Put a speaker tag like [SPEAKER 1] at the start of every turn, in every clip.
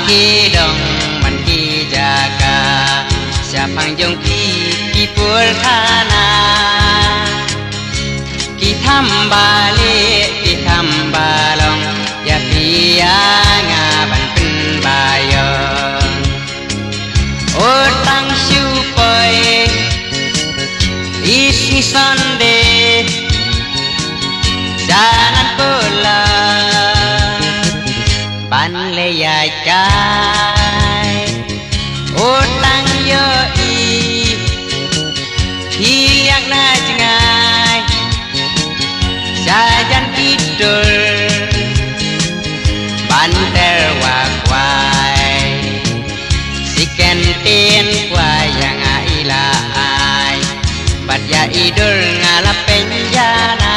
[SPEAKER 1] ki dong man ki jaga siapa jong ki pul khana ki tham balong ya pia nga ban pin bayon o tang siu poi isi Sunday jalan pula ban le ya chai o tang yo i hi yak na jangai jajan kidul ban ter wa kwai siken tin kwa yang ai la ai bat ya idul ngalap penjanai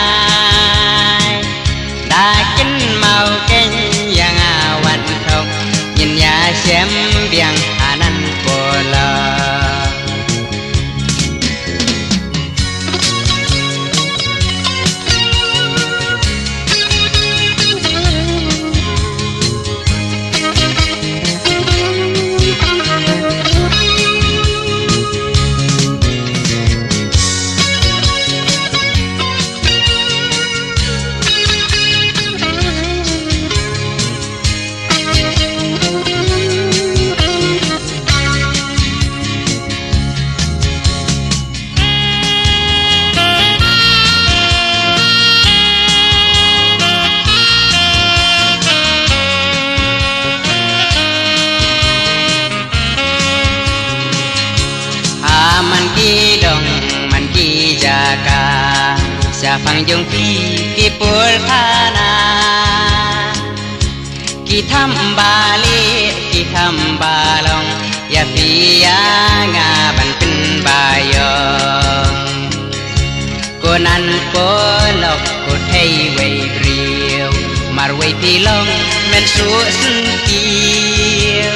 [SPEAKER 1] da kin mau ken yang awan thong nhìn nhà xem biang anan pola man ki dong man ki jaga siapa jong ki pul khana ki tham balong ya pia nga ban pin bayon ko nan ko lok ko thei wei riu mar wei pi long men su sun kiu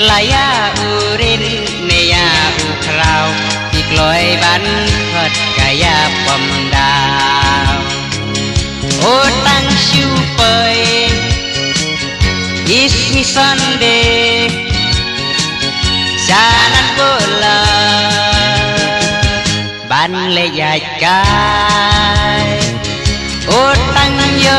[SPEAKER 1] laya urin ne ya u krau ti kloi ban khat kaya pom dao o tang siu poi is mi Sunday jalan bola ban le ya kai o tang yo